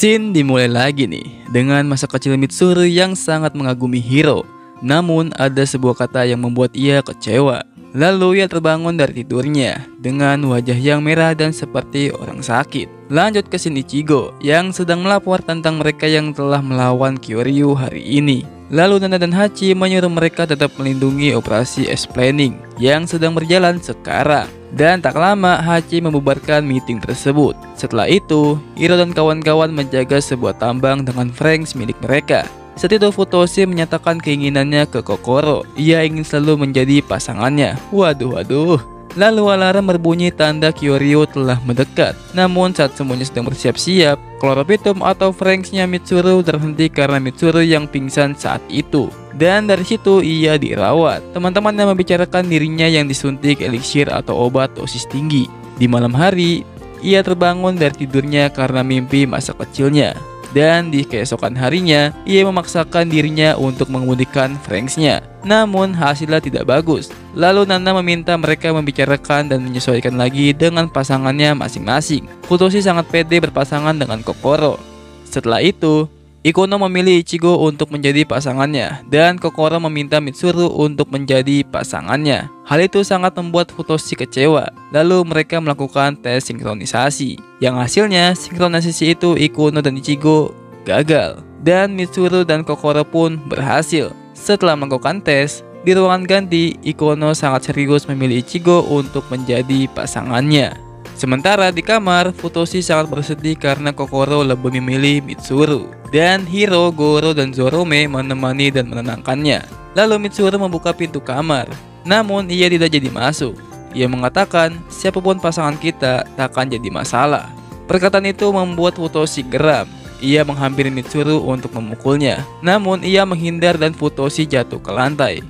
Scene dimulai lagi nih dengan masa kecil Mitsuru yang sangat mengagumi Hiro. Namun ada sebuah kata yang membuat ia kecewa. Lalu ia terbangun dari tidurnya dengan wajah yang merah dan seperti orang sakit. Lanjut ke scene Ichigo yang sedang melapor tentang mereka yang telah melawan Kyoryu hari ini. Lalu Nana dan Hachi menyuruh mereka tetap melindungi operasi explaining yang sedang berjalan sekarang. Dan tak lama Hachi membubarkan meeting tersebut. Setelah itu, Hiro dan kawan-kawan menjaga sebuah tambang dengan Franks milik mereka. Saat itu Futoshi menyatakan keinginannya ke Kokoro. Ia ingin selalu menjadi pasangannya. Waduh. Lalu alarm berbunyi tanda Kyoryu telah mendekat. Namun saat semuanya sedang bersiap-siap, kloropitum atau Franksnya Mitsuru terhenti karena Mitsuru yang pingsan saat itu. Dan dari situ ia dirawat. Teman-temannya membicarakan dirinya yang disuntik eliksir atau obat dosis tinggi. Di malam hari, ia terbangun dari tidurnya karena mimpi masa kecilnya. Dan di keesokan harinya, ia memaksakan dirinya untuk mengemudikan Franksnya. Namun hasilnya tidak bagus. Lalu Nana meminta mereka membicarakan dan menyesuaikan lagi dengan pasangannya masing-masing. Futoshi sangat pede berpasangan dengan Kokoro. Setelah itu, Ikono memilih Ichigo untuk menjadi pasangannya, dan Kokoro meminta Mitsuru untuk menjadi pasangannya. Hal itu sangat membuat Futoshi kecewa. Lalu mereka melakukan tes sinkronisasi, yang hasilnya sinkronisasi itu Ikono dan Ichigo gagal, dan Mitsuru dan Kokoro pun berhasil. Setelah melakukan tes, di ruangan ganti, Ikono sangat serius memilih Ichigo untuk menjadi pasangannya. Sementara di kamar, Futoshi sangat bersedih karena Kokoro lebih memilih Mitsuru. Dan Hiro, Goro, dan Zorome menemani dan menenangkannya. Lalu Mitsuru membuka pintu kamar. Namun ia tidak jadi masuk. Ia mengatakan, siapapun pasangan kita tak akan jadi masalah. Perkataan itu membuat Futoshi geram. Ia menghampiri Mitsuru untuk memukulnya. Namun ia menghindar dan Futoshi jatuh ke lantai.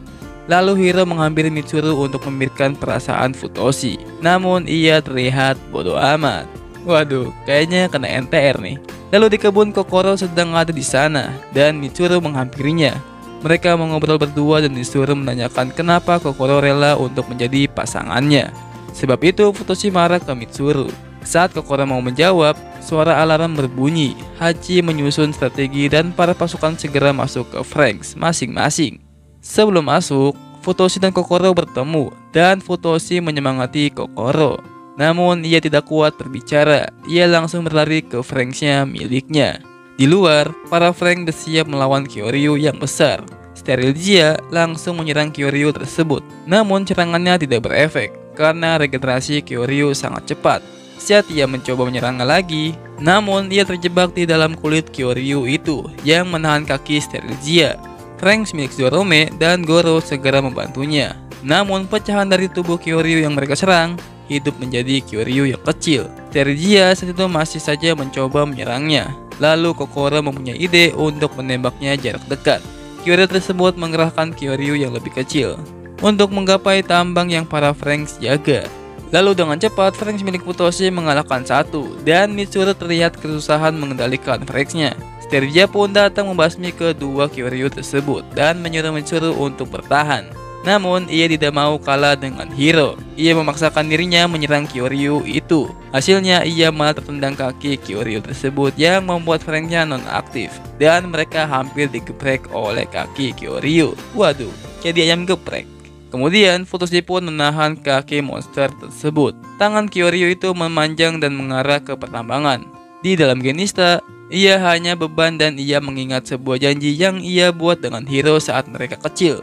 Lalu Hiro menghampiri Mitsuru untuk memikirkan perasaan Futoshi. Namun ia terlihat bodoh amat. Waduh, kayaknya kena NTR nih. Lalu di kebun Kokoro sedang ada di sana dan Mitsuru menghampirinya. Mereka mengobrol berdua dan disuruh menanyakan kenapa Kokoro rela untuk menjadi pasangannya. Sebab itu Futoshi marah ke Mitsuru. Saat Kokoro mau menjawab, suara alarm berbunyi. Hachi menyusun strategi dan para pasukan segera masuk ke Franks masing-masing. Sebelum masuk, Futoshi dan Kokoro bertemu dan Futoshi menyemangati Kokoro. Namun ia tidak kuat berbicara. Ia langsung berlari ke Franksnya miliknya. Di luar, para Frank bersiap melawan Kyoryu yang besar. Sterilgia langsung menyerang Kyoryu tersebut. Namun serangannya tidak berefek karena regenerasi Kyoryu sangat cepat. Saat ia mencoba menyerangnya lagi, namun ia terjebak di dalam kulit Kyoryu itu yang menahan kaki Sterilgia. Franks milik Zorome dan Goro segera membantunya. Namun pecahan dari tubuh Kyoryu yang mereka serang hidup menjadi Kyoryu yang kecil. Sterilgia saat itu masih saja mencoba menyerangnya. Lalu Kokoro mempunyai ide untuk menembaknya jarak dekat. Kyoryu tersebut mengerahkan Kyoryu yang lebih kecil untuk menggapai tambang yang para Franks jaga. Lalu dengan cepat Franks milik Futoshi mengalahkan satu dan Mitsuru terlihat kesusahan mengendalikan Franksnya. Sterilgia pun datang membasmi kedua Kyoryu tersebut dan menyuruh Mitsuru untuk bertahan. Namun ia tidak mau kalah dengan Hiro. Ia memaksakan dirinya menyerang Kyoryu itu. Hasilnya ia malah tertendang kaki Kyoryu tersebut yang membuat Franksnya nonaktif. Dan mereka hampir digeprek oleh kaki Kyoryu. Waduh, jadi ayam geprek. Kemudian Futoshi pun menahan kaki monster tersebut. Tangan Kyoryu itu memanjang dan mengarah ke pertambangan. Di dalam Genista, ia hanya beban dan ia mengingat sebuah janji yang ia buat dengan Hiro saat mereka kecil.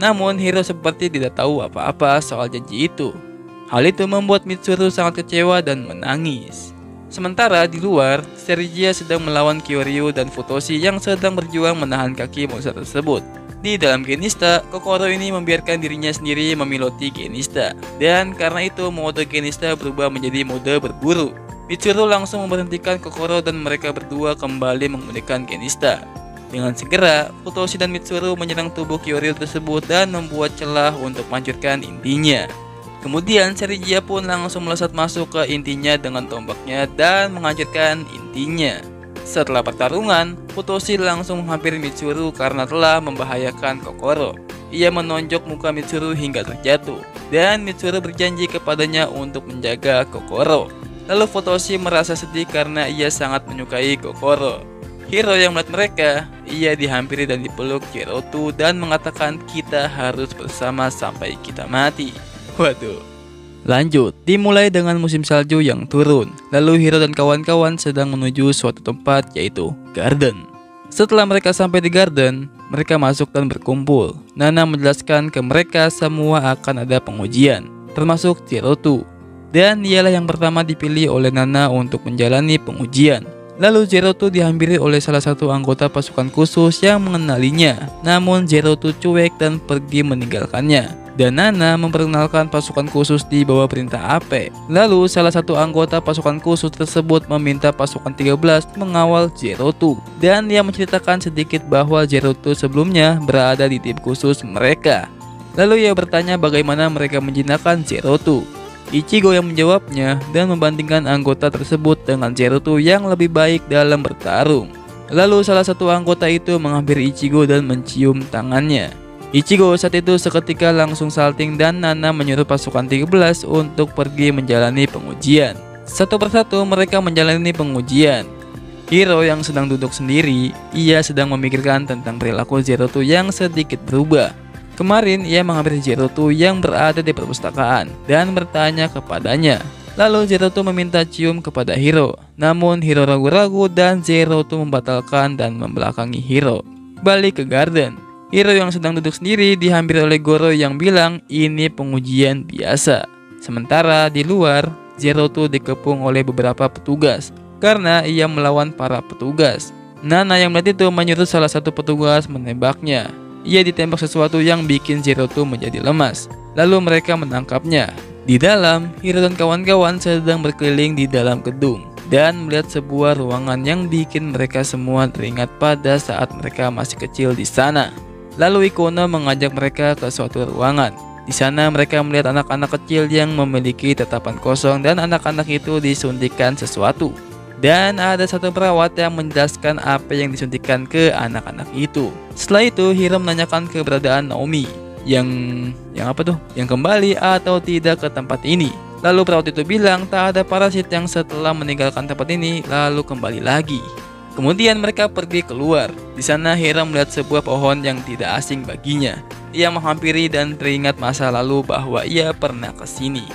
Namun Hiro seperti tidak tahu apa-apa soal janji itu. Hal itu membuat Mitsuru sangat kecewa dan menangis. Sementara di luar, Sterilgia sedang melawan Kyoryu dan Futoshi yang sedang berjuang menahan kaki monster tersebut. Di dalam Genista, Kokoro ini membiarkan dirinya sendiri memiloti Genista. Dan karena itu mode Genista berubah menjadi mode berburu. Mitsuru langsung memberhentikan Kokoro dan mereka berdua kembali mengemudikan Genista. Dengan segera, Futoshi dan Mitsuru menyerang tubuh Kyoryu tersebut dan membuat celah untuk menghancurkan intinya. Kemudian Sterilgia pun langsung melesat masuk ke intinya dengan tombaknya dan menghancurkan intinya. Setelah pertarungan, Futoshi langsung menghampiri Mitsuru karena telah membahayakan Kokoro. Ia menonjok muka Mitsuru hingga terjatuh, dan Mitsuru berjanji kepadanya untuk menjaga Kokoro. Lalu Futoshi merasa sedih karena ia sangat menyukai Kokoro. Hiro yang melihat mereka, ia dihampiri dan dipeluk Zerotu dan mengatakan kita harus bersama sampai kita mati. Waduh. Lanjut, dimulai dengan musim salju yang turun. Lalu Hiro dan kawan-kawan sedang menuju suatu tempat yaitu Garden. Setelah mereka sampai di Garden, mereka masuk dan berkumpul. Nana menjelaskan ke mereka semua akan ada pengujian, termasuk Zerotu. Dan ialah yang pertama dipilih oleh Nana untuk menjalani pengujian. Lalu Zerotu dihampiri oleh salah satu anggota pasukan khusus yang mengenalinya. Namun Zerotu cuek dan pergi meninggalkannya. Dan Nana memperkenalkan pasukan khusus di bawah perintah Ape. Lalu salah satu anggota pasukan khusus tersebut meminta pasukan 13 mengawal Zerotu. Dan ia menceritakan sedikit bahwa Zerotu sebelumnya berada di tim khusus mereka. Lalu ia bertanya bagaimana mereka menjinakkan Zerotu. Ichigo yang menjawabnya dan membandingkan anggota tersebut dengan Zerotu yang lebih baik dalam bertarung. Lalu salah satu anggota itu menghampiri Ichigo dan mencium tangannya. Ichigo saat itu seketika langsung salting dan Nana menyuruh pasukan 13 untuk pergi menjalani pengujian. Satu persatu mereka menjalani pengujian. Hiro yang sedang duduk sendiri, ia sedang memikirkan tentang perilaku Zerotu yang sedikit berubah. Kemarin ia menghampiri Zerotu yang berada di perpustakaan dan bertanya kepadanya. Lalu Zerotu meminta cium kepada Hiro. Namun Hiro ragu-ragu dan Zerotu membatalkan dan membelakangi Hiro. Balik ke Garden. Hiro yang sedang duduk sendiri dihampiri oleh Goro yang bilang ini pengujian biasa. Sementara di luar, Zerotu dikepung oleh beberapa petugas karena ia melawan para petugas. Nana yang melihat itu menyuruh salah satu petugas menembaknya. Ia ditembak sesuatu yang bikin Zerotu menjadi lemas. Lalu mereka menangkapnya. Di dalam, Hiro dan kawan-kawan sedang berkeliling di dalam gedung dan melihat sebuah ruangan yang bikin mereka semua teringat pada saat mereka masih kecil di sana. Lalu Ikono mengajak mereka ke suatu ruangan. Di sana mereka melihat anak-anak kecil yang memiliki tatapan kosong dan anak-anak itu disuntikkan sesuatu. Dan ada satu perawat yang menjelaskan apa yang disuntikkan ke anak-anak itu. Setelah itu Hiro menanyakan keberadaan Naomi yang apa tuh? Yang kembali atau tidak ke tempat ini. Lalu perawat itu bilang tak ada parasit yang setelah meninggalkan tempat ini lalu kembali lagi. Kemudian mereka pergi keluar. Di sana Hiro melihat sebuah pohon yang tidak asing baginya. Ia menghampiri dan teringat masa lalu bahwa ia pernah ke sini.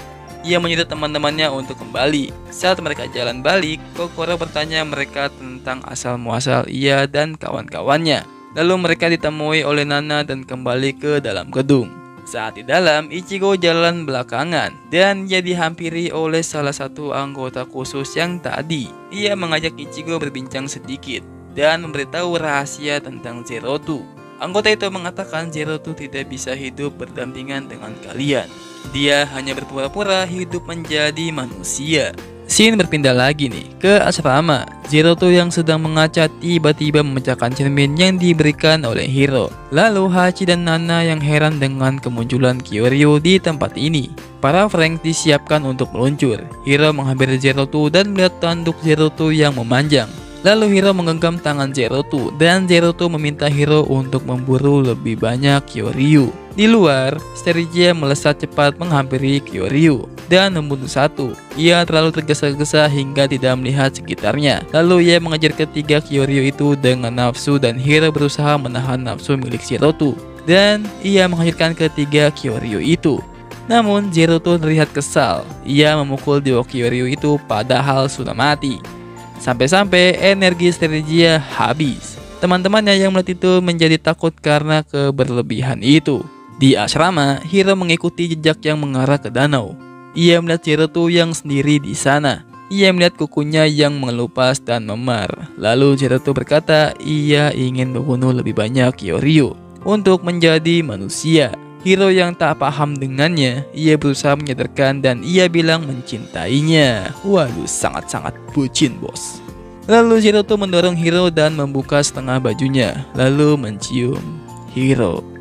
Ia menyuruh teman-temannya untuk kembali. Saat mereka jalan balik, Kokoro bertanya mereka tentang asal-muasal ia dan kawan-kawannya. Lalu mereka ditemui oleh Nana dan kembali ke dalam gedung. Saat di dalam, Ichigo jalan belakangan dan ia dihampiri oleh salah satu anggota khusus yang tadi. Ia mengajak Ichigo berbincang sedikit dan memberitahu rahasia tentang Zerotu. Anggota itu mengatakan Zerotu tidak bisa hidup berdampingan dengan kalian. Dia hanya berpura-pura hidup menjadi manusia. Scene berpindah lagi nih ke asrama. Zerotu yang sedang mengaca tiba-tiba memecahkan cermin yang diberikan oleh Hiro. Lalu Hachi dan Nana yang heran dengan kemunculan Kyoryu di tempat ini. Para Frank disiapkan untuk meluncur. Hiro menghampiri Zerotu dan melihat tanduk Zerotu yang memanjang. Lalu Hiro menggenggam tangan Zerotu dan Zerotu meminta Hiro untuk memburu lebih banyak Kyoryu. Di luar, Stergia melesat cepat menghampiri Kyoryu dan membunuh satu. Ia terlalu tergesa-gesa hingga tidak melihat sekitarnya. Lalu ia mengejar ketiga Kyoryu itu dengan nafsu dan Hiro berusaha menahan nafsu milik Zerotu. Dan ia menghancurkan ketiga Kyoryu itu. Namun Zerotu terlihat kesal. Ia memukul dua Kyoryu itu padahal sudah mati. Sampai-sampai energi Stergia habis. Teman-temannya yang melihat itu menjadi takut karena keberlebihan itu. Di asrama, Hiro mengikuti jejak yang mengarah ke danau. Ia melihat Zerotu yang sendiri di sana. Ia melihat kukunya yang mengelupas dan memar. Lalu Zerotu berkata ia ingin membunuh lebih banyak Kyoryu untuk menjadi manusia. Hiro yang tak paham dengannya, ia berusaha menyadarkan dan ia bilang mencintainya. Waduh, sangat-sangat bucin bos. Lalu Zerotu mendorong Hiro dan membuka setengah bajunya, lalu mencium Hiro.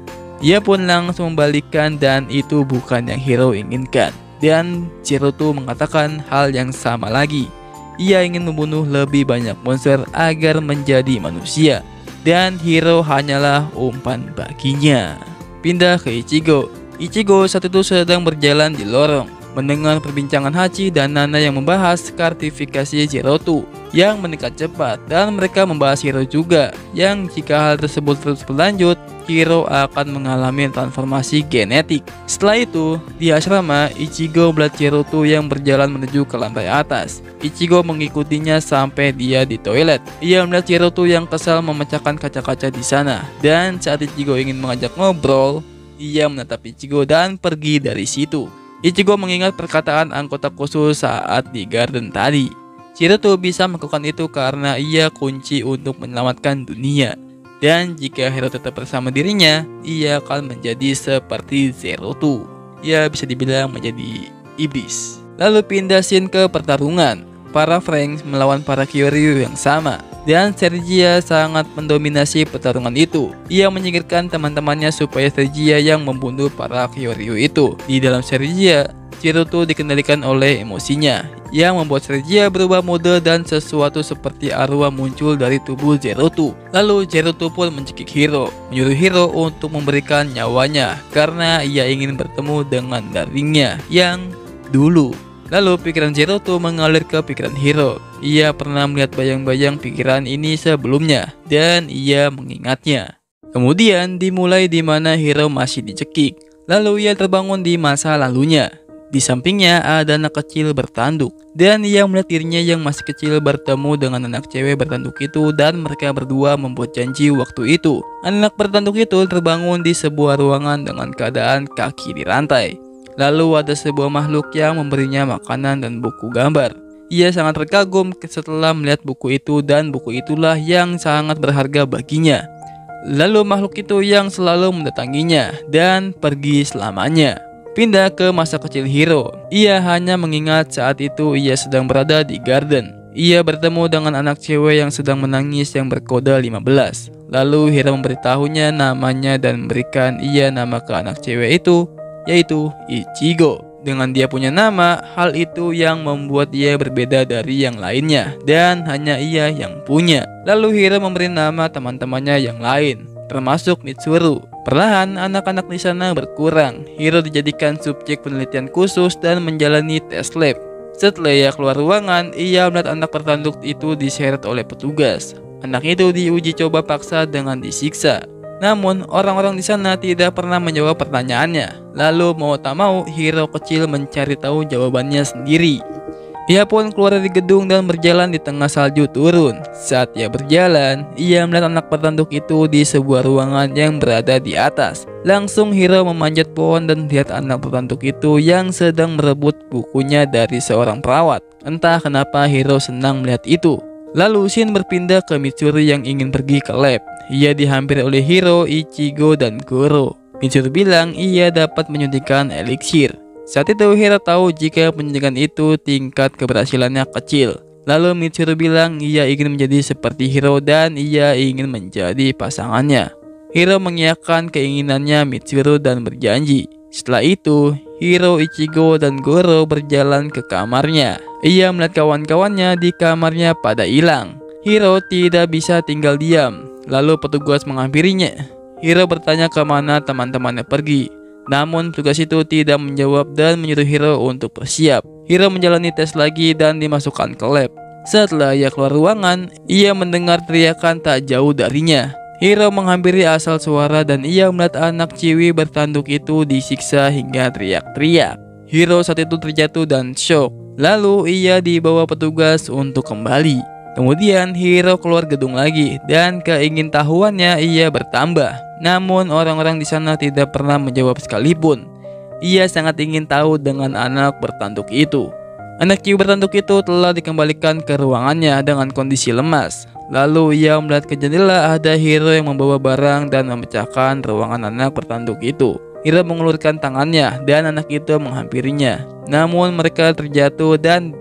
Ia pun langsung membalikkan dan itu bukan yang Hiro inginkan. Dan Zerotu mengatakan hal yang sama lagi. Ia ingin membunuh lebih banyak monster agar menjadi manusia. Dan Hiro hanyalah umpan baginya. Pindah ke Ichigo. Ichigo saat itu sedang berjalan di lorong. mendengar perbincangan Hachi dan Nana yang membahas kartifikasi Gerudo yang meningkat cepat, dan mereka membahas Hiro juga, yang jika hal tersebut terus berlanjut, Hiro akan mengalami transformasi genetik. Setelah itu, di asrama, Ichigo melihat Gerudo yang berjalan menuju ke lantai atas. Ichigo mengikutinya sampai dia di toilet. Ia melihat Gerudo yang kesal memecahkan kaca-kaca di sana, dan saat Ichigo ingin mengajak ngobrol, ia menatap Ichigo dan pergi dari situ. Ichigo mengingat perkataan anggota khusus saat di garden tadi. Gerudo bisa melakukan itu karena ia kunci untuk menyelamatkan dunia. Dan jika Hiro tetap bersama dirinya, ia akan menjadi seperti Gerudo. Ia bisa dibilang menjadi iblis. Lalu pindah scene ke pertarungan. Para Franxx melawan para Kyoryu yang sama, dan Sergia sangat mendominasi pertarungan itu. Ia menyingkirkan teman-temannya supaya Sergia yang membunuh para Kyoryu itu. Di dalam Sergia, Gerudo dikendalikan oleh emosinya, yang membuat Sergia berubah mode dan sesuatu seperti arwah muncul dari tubuh Gerudo. Lalu Gerudo pun mencekik Hiro, menyuruh Hiro untuk memberikan nyawanya karena ia ingin bertemu dengan darlingnya yang dulu. Lalu pikiran Gerudo mengalir ke pikiran Hiro. Ia pernah melihat bayang-bayang pikiran ini sebelumnya, dan ia mengingatnya. Kemudian dimulai di mana Hiro masih dicekik. Lalu ia terbangun di masa lalunya. Di sampingnya ada anak kecil bertanduk, dan ia melihat dirinya yang masih kecil bertemu dengan anak cewek bertanduk itu, dan mereka berdua membuat janji waktu itu. Anak bertanduk itu terbangun di sebuah ruangan dengan keadaan kaki di rantai. Lalu ada sebuah makhluk yang memberinya makanan dan buku gambar. Ia sangat terkagum setelah melihat buku itu, dan buku itulah yang sangat berharga baginya. Lalu makhluk itu yang selalu mendatanginya dan pergi selamanya. Pindah ke masa kecil Hiro. Ia hanya mengingat saat itu ia sedang berada di garden. Ia bertemu dengan anak cewek yang sedang menangis yang berkode 15. Lalu Hiro memberitahunya namanya dan memberikan ia nama ke anak cewek itu, yaitu Ichigo. Dengan dia punya nama, hal itu yang membuat dia berbeda dari yang lainnya, dan hanya ia yang punya. Lalu Hiro memberi nama teman-temannya yang lain, termasuk Mitsuru. Perlahan anak-anak di sana berkurang. Hiro dijadikan subjek penelitian khusus dan menjalani tes lab. Setelah ia keluar ruangan, ia melihat anak bertanduk itu diseret oleh petugas. Anak itu diuji coba paksa dengan disiksa. Namun orang-orang di sana tidak pernah menjawab pertanyaannya. Lalu mau tak mau Hiro kecil mencari tahu jawabannya sendiri. Ia pun keluar dari gedung dan berjalan di tengah salju turun. Saat ia berjalan, ia melihat anak bertanduk itu di sebuah ruangan yang berada di atas. Langsung Hiro memanjat pohon dan melihat anak bertanduk itu yang sedang merebut bukunya dari seorang perawat. Entah kenapa Hiro senang melihat itu. Lalu scene berpindah ke Mitsuru yang ingin pergi ke lab. Ia dihampiri oleh Hiro, Ichigo, dan Goro. Mitsuru bilang ia dapat menyuntikkan eliksir. Saat itu Hiro tahu jika penyuntikan itu tingkat keberhasilannya kecil. Lalu Mitsuru bilang ia ingin menjadi seperti Hiro dan ia ingin menjadi pasangannya. Hiro mengiyakan keinginannya Mitsuru dan berjanji. Setelah itu, Hiro, Ichigo, dan Goro berjalan ke kamarnya. Ia melihat kawan-kawannya di kamarnya pada hilang. Hiro tidak bisa tinggal diam. Lalu petugas menghampirinya. Hiro bertanya kemana teman-temannya pergi. Namun petugas itu tidak menjawab dan menyuruh Hiro untuk bersiap. Hiro menjalani tes lagi dan dimasukkan ke lab. Setelah ia keluar ruangan, ia mendengar teriakan tak jauh darinya. Hiro menghampiri asal suara dan ia melihat anak ciwi bertanduk itu disiksa hingga teriak-teriak. Hiro saat itu terjatuh dan shock. Lalu ia dibawa petugas untuk kembali. Kemudian Hiro keluar gedung lagi dan keingintahuannya ia bertambah. Namun orang-orang di sana tidak pernah menjawab sekalipun. Ia sangat ingin tahu dengan anak bertanduk itu. Anak ciwi bertanduk itu telah dikembalikan ke ruangannya dengan kondisi lemas. Lalu ia melihat ke jendela ada Hiro yang membawa barang dan memecahkan ruangan anak bertanduk itu. Hiro mengulurkan tangannya dan anak itu menghampirinya. Namun mereka terjatuh dan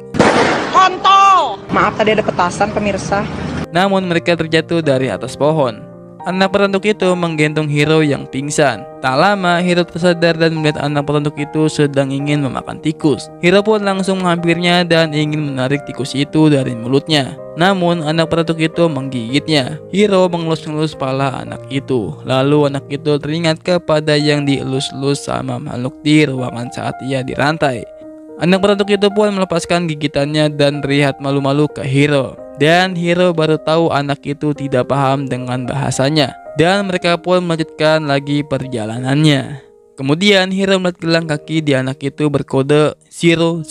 kontol. Maaf tadi ada petasan pemirsa. Namun mereka terjatuh dari atas pohon. Anak bertanduk itu menggendong Hiro yang pingsan. Tak lama Hiro tersadar dan melihat anak bertanduk itu sedang ingin memakan tikus. Hiro pun langsung menghampirnya dan ingin menarik tikus itu dari mulutnya. Namun anak bertanduk itu menggigitnya. Hiro mengelus-ngelus kepala anak itu. Lalu anak itu teringat kepada yang dielus-elus sama makhluk di ruangan saat ia dirantai. Anak beratuk itu pun melepaskan gigitannya dan terlihat malu-malu ke Hiro. Dan Hiro baru tahu anak itu tidak paham dengan bahasanya. Dan mereka pun melanjutkan lagi perjalanannya. Kemudian Hiro melihat gelang kaki di anak itu berkode 002.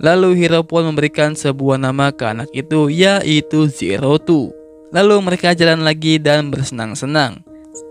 Lalu Hiro pun memberikan sebuah nama ke anak itu, yaitu 02. Lalu mereka jalan lagi dan bersenang-senang.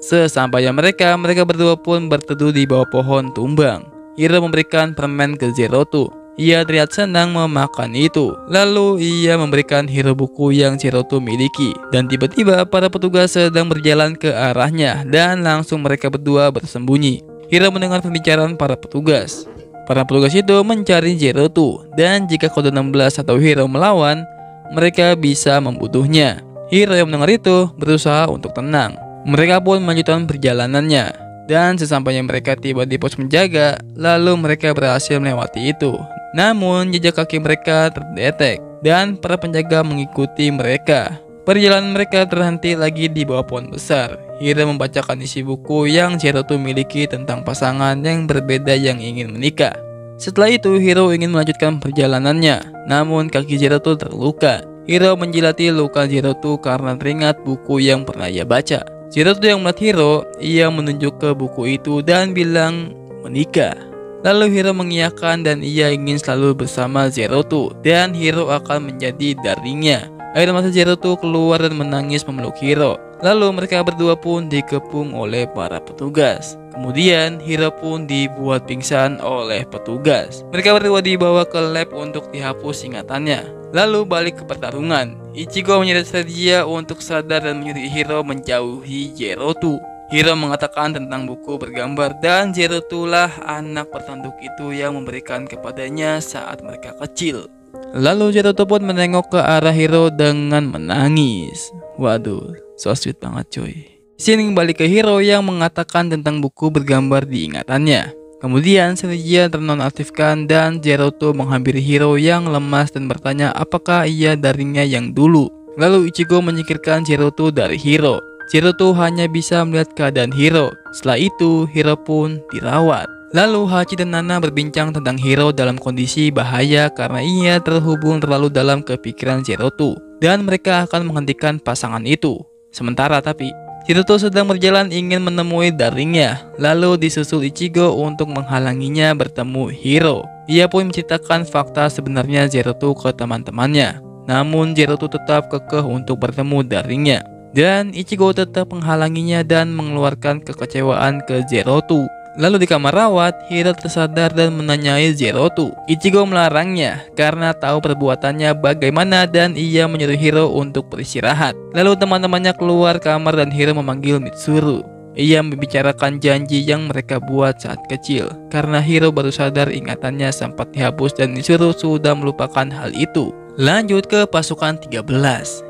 Sesampainya mereka berdua pun berteduh di bawah pohon tumbang. Hiro memberikan permen ke 02. Ia terlihat senang memakan itu. Lalu ia memberikan Hiro buku yang 02 miliki. Dan tiba-tiba para petugas sedang berjalan ke arahnya dan langsung mereka berdua bersembunyi. Hiro mendengar pembicaraan para petugas. Para petugas itu mencari 02 dan jika kode 16 atau Hiro melawan, mereka bisa membunuhnya. Hiro yang mendengar itu berusaha untuk tenang. Mereka pun melanjutkan perjalanannya. Dan sesampainya mereka tiba di pos penjaga, lalu mereka berhasil melewati itu. Namun jejak kaki mereka terdetek dan para penjaga mengikuti mereka. Perjalanan mereka terhenti lagi di bawah pohon besar. Hiro membacakan isi buku yang 02 miliki tentang pasangan yang berbeda yang ingin menikah. Setelah itu Hiro ingin melanjutkan perjalanannya, namun kaki 02 terluka. Hiro menjilati luka 02 karena teringat buku yang pernah ia baca. 02 yang melihat Hiro, ia menunjuk ke buku itu dan bilang menikah. Lalu Hiro mengiyakan dan ia ingin selalu bersama 02 dan Hiro akan menjadi darinya. Air mata 02 keluar dan menangis memeluk Hiro. Lalu mereka berdua pun dikepung oleh para petugas. Kemudian Hiro pun dibuat pingsan oleh petugas. Mereka berdua dibawa ke lab untuk dihapus ingatannya. Lalu balik ke pertarungan. Ichigo menyeret dia untuk sadar dan menyuruh Hiro menjauhi 02. Hiro mengatakan tentang buku bergambar dan 02 lah anak petanduk itu yang memberikan kepadanya saat mereka kecil. Lalu 02 pun menengok ke arah Hiro dengan menangis. Waduh, so sweet banget cuy. Sini balik ke Hiro yang mengatakan tentang buku bergambar di ingatannya. Kemudian Shuichiro ternonaktifkan dan 02 menghampiri Hiro yang lemas dan bertanya apakah ia darinya yang dulu. Lalu Ichigo menyingkirkan 02 dari Hiro. 02 hanya bisa melihat keadaan Hiro. Setelah itu Hiro pun dirawat. Lalu Hachi dan Nana berbincang tentang Hiro dalam kondisi bahaya karena ia terhubung terlalu dalam ke pikiran 02 dan mereka akan menghentikan pasangan itu. Sementara tapi 02 sedang berjalan ingin menemui daringnya, lalu disusul Ichigo untuk menghalanginya bertemu Hiro. Ia pun menceritakan fakta sebenarnya 02 ke teman-temannya. Namun 02 tetap kekeh untuk bertemu daringnya. Dan Ichigo tetap menghalanginya dan mengeluarkan kekecewaan ke 02. Lalu di kamar rawat, Hiro tersadar dan menanyai 02. Ichigo melarangnya karena tahu perbuatannya bagaimana dan ia menyuruh Hiro untuk beristirahat. Lalu teman-temannya keluar kamar dan Hiro memanggil Mitsuru. Ia membicarakan janji yang mereka buat saat kecil. Karena Hiro baru sadar ingatannya sempat dihapus dan Mitsuru sudah melupakan hal itu. Lanjut ke pasukan 13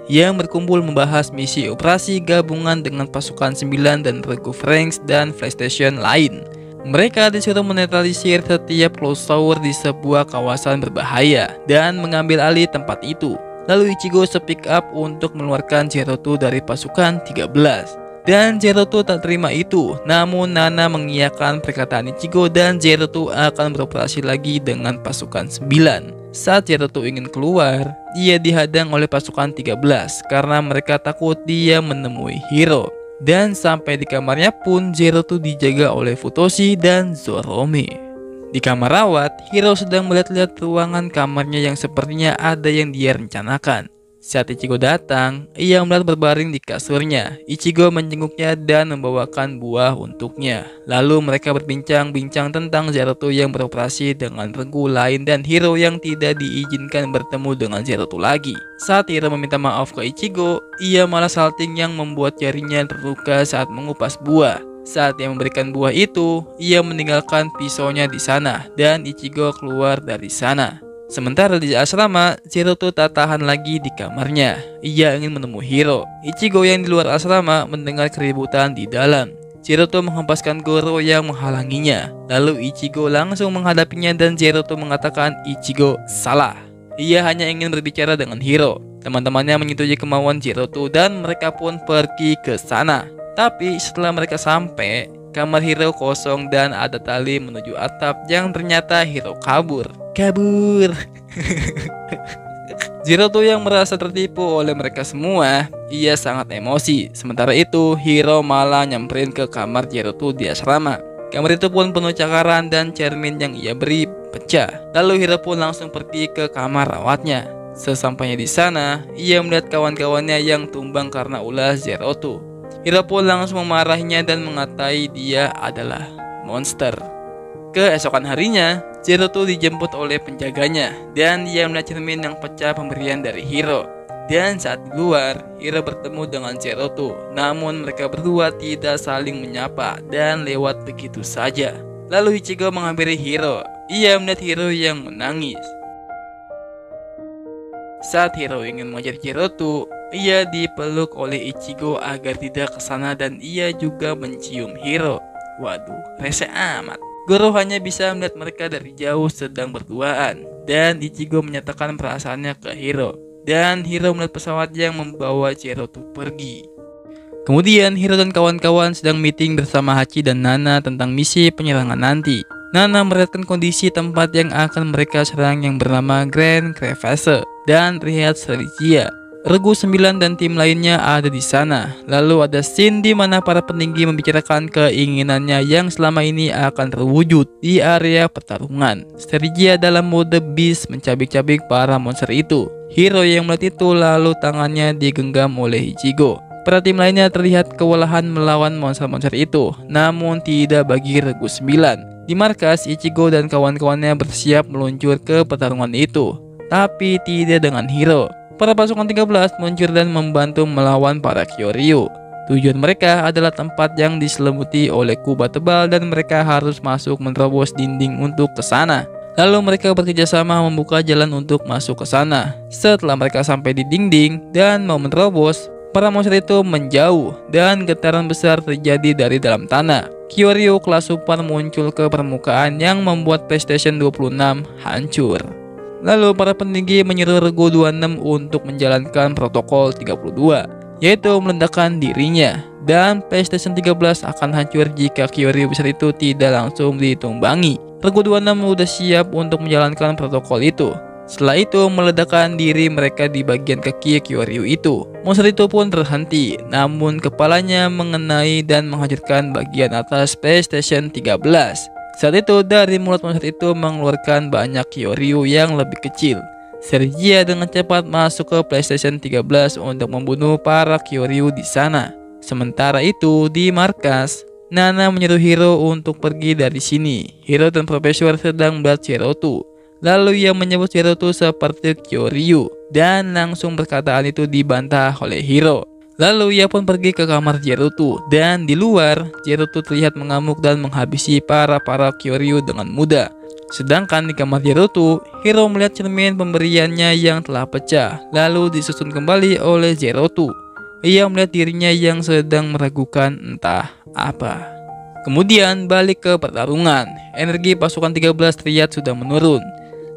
yang berkumpul membahas misi operasi gabungan dengan pasukan 9 dan regu Franks dan PlayStation lain. Mereka disuruh menetralisir setiap close tower di sebuah kawasan berbahaya dan mengambil alih tempat itu. Lalu Ichigo speak up untuk mengeluarkan 02 dari pasukan 13. Dan 02 tak terima itu, namun Nana mengiyakan perkataan Ichigo dan 02 akan beroperasi lagi dengan pasukan 9. Saat 02 ingin keluar, ia dihadang oleh pasukan 13 karena mereka takut dia menemui Hiro. Dan sampai di kamarnya pun 02 dijaga oleh Futoshi dan Zorome. Di kamar rawat, Hiro sedang melihat-lihat ruangan kamarnya yang sepertinya ada yang dia rencanakan. Saat Ichigo datang, ia melihat berbaring di kasurnya. Ichigo menjenguknya dan membawakan buah untuknya. Lalu mereka berbincang-bincang tentang 02 yang beroperasi dengan regu lain dan Hiro yang tidak diizinkan bertemu dengan 02 lagi. Saat Hiro meminta maaf ke Ichigo, ia malah salting yang membuat jarinya terluka saat mengupas buah. Saat ia memberikan buah itu, ia meninggalkan pisaunya di sana dan Ichigo keluar dari sana. Sementara di asrama, 02 tak tahan lagi di kamarnya. Ia ingin menemui Hiro. Ichigo yang di luar asrama mendengar keributan di dalam. 02 menghempaskan Goro yang menghalanginya. Lalu Ichigo langsung menghadapinya dan 02 mengatakan Ichigo salah. Ia hanya ingin berbicara dengan Hiro. Teman-temannya menyetujui kemauan 02 dan mereka pun pergi ke sana. Tapi setelah mereka sampai, kamar Hiro kosong dan ada tali menuju atap yang ternyata Hiro kabur. kabur. Zerotu yang merasa tertipu oleh mereka semua, ia sangat emosi. Sementara itu, Hiro malah nyamperin ke kamar Zerotu di asrama. Kamar itu pun penuh cakaran dan cermin yang ia beri pecah. Lalu Hiro pun langsung pergi ke kamar rawatnya. Sesampainya di sana, ia melihat kawan-kawannya yang tumbang karena ulah Zerotu. Hiro pun langsung memarahinya dan mengatai dia adalah monster. Keesokan harinya, Zerotu dijemput oleh penjaganya dan dia melihat cermin yang pecah pemberian dari Hiro. Dan saat di luar, Hiro bertemu dengan Zerotu. Namun mereka berdua tidak saling menyapa dan lewat begitu saja. Lalu Ichigo menghampiri Hiro. Ia melihat Hiro yang menangis. Saat Hiro ingin mengejar Zerotu, ia dipeluk oleh Ichigo agar tidak ke sana dan ia juga mencium Hiro. Waduh, rese amat. Goro hanya bisa melihat mereka dari jauh sedang berduaan, dan Ichigo menyatakan perasaannya ke Hiro. Dan Hiro melihat pesawat yang membawa Zerotu pergi. Kemudian Hiro dan kawan-kawan sedang meeting bersama Hachi dan Nana tentang misi penyerangan nanti. Nana melihatkan kondisi tempat yang akan mereka serang yang bernama Grand Crevasse dan Riad Sergia. Regu 9 dan tim lainnya ada di sana. Lalu ada scene di mana para peninggi membicarakan keinginannya yang selama ini akan terwujud di area pertarungan. Sergia dalam mode beast mencabik-cabik para monster itu. Hiro yang melihat itu lalu tangannya digenggam oleh Ichigo. Para tim lainnya terlihat kewalahan melawan monster-monster itu, namun tidak bagi Regu 9. Di markas, Ichigo dan kawan-kawannya bersiap meluncur ke pertarungan itu, tapi tidak dengan Hiro. Para pasukan 13 meluncur dan membantu melawan para Kyoryu. Tujuan mereka adalah tempat yang diselimuti oleh kubah tebal dan mereka harus masuk menerobos dinding untuk ke sana. Lalu mereka bekerja sama membuka jalan untuk masuk ke sana. Setelah mereka sampai di dinding dan mau menerobos, para monster itu menjauh dan getaran besar terjadi dari dalam tanah. Kyoryu kelas super muncul ke permukaan yang membuat PlayStation 26 hancur. Lalu para peninggi menyuruh Regu 26 untuk menjalankan protokol 32, yaitu meledakkan dirinya. Dan PlayStation 13 akan hancur jika Kyoryu besar itu tidak langsung ditumbangi. Regu 26 sudah siap untuk menjalankan protokol itu. Setelah itu meledakkan diri mereka di bagian kaki Kyoryu itu. Monster itu pun terhenti, namun kepalanya mengenai dan menghancurkan bagian atas PlayStation 13. Saat itu dari mulut monster itu mengeluarkan banyak Kyoryu yang lebih kecil. Sergia dengan cepat masuk ke PlayStation 13 untuk membunuh para Kyoryu di sana. Sementara itu di markas, Nana menyuruh Hiro untuk pergi dari sini. Hiro dan Profesor sedang melihat Zerotu. Lalu ia menyebut Zerotu seperti Kyoryu dan langsung perkataan itu dibantah oleh Hiro. Lalu ia pun pergi ke kamar Zerotu dan di luar Zerotu terlihat mengamuk dan menghabisi para Kyoryu dengan mudah. Sedangkan di kamar Zerotu, Hiro melihat cermin pemberiannya yang telah pecah lalu disusun kembali oleh Zerotu. Ia melihat dirinya yang sedang meragukan entah apa. Kemudian balik ke pertarungan. Energi pasukan 13 Triad sudah menurun.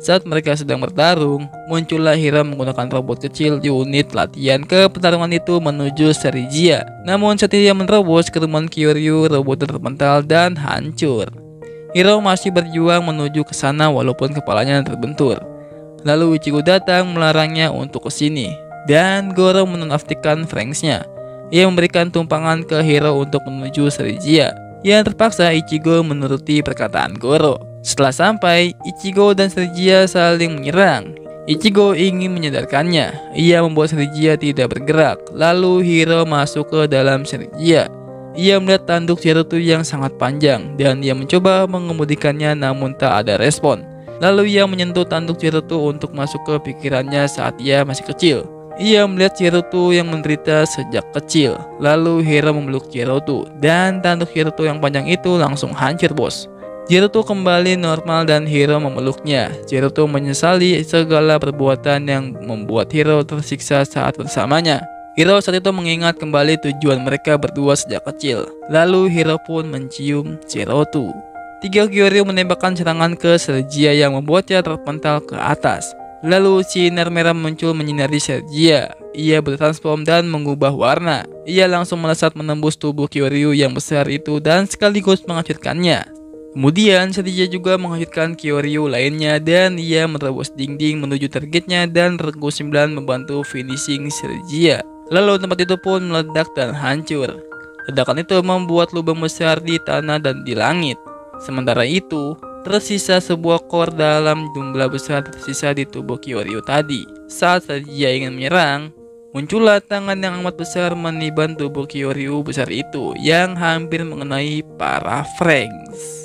Saat mereka sedang bertarung, muncullah Hiro menggunakan robot kecil di unit latihan ke pertarungan itu menuju Sergia. Namun saat ia menerobos kerumunan Kyoryu, robot terpental dan hancur. Hiro masih berjuang menuju ke sana walaupun kepalanya terbentur. Lalu Ichigo datang melarangnya untuk ke sini dan Goro menonaktifkan Franks-nya. Ia memberikan tumpangan ke Hiro untuk menuju Sergia. Yang terpaksa Ichigo menuruti perkataan Goro. Setelah sampai, Ichigo dan Sergia saling menyerang. Ichigo ingin menyadarkannya. Ia membuat Sergia tidak bergerak. Lalu Hiro masuk ke dalam Sergia. Ia melihat tanduk Zerotu yang sangat panjang dan ia mencoba mengemudikannya namun tak ada respon. Lalu ia menyentuh tanduk Zerotu untuk masuk ke pikirannya saat ia masih kecil. Ia melihat Zerotu yang menderita sejak kecil. Lalu Hiro memeluk Zerotu dan tanduk Zerotu yang panjang itu langsung hancur, bos. Zerotu kembali normal dan Hiro memeluknya. Zerotu menyesali segala perbuatan yang membuat Hiro tersiksa saat bersamanya. Hiro saat itu mengingat kembali tujuan mereka berdua sejak kecil. Lalu Hiro pun mencium Zerotu. 3 Kyoryu menembakkan serangan ke Sergia yang membuatnya terpental ke atas. Lalu sinar merah muncul menyinari Sergia. Ia bertransform dan mengubah warna. Ia langsung melesat menembus tubuh Kyoryu yang besar itu dan sekaligus menghancurkannya. Kemudian Serija juga menghanyutkan Kyoryu lainnya dan ia menerobos dinding menuju targetnya dan Rengoku 9 membantu finishing Serija. Lalu tempat itu pun meledak dan hancur. Ledakan itu membuat lubang besar di tanah dan di langit. Sementara itu, tersisa sebuah core dalam jumlah besar tersisa di tubuh Kyoryu tadi. Saat Serija ingin menyerang, muncullah tangan yang amat besar meniban tubuh Kyoryu besar itu yang hampir mengenai para Franxx.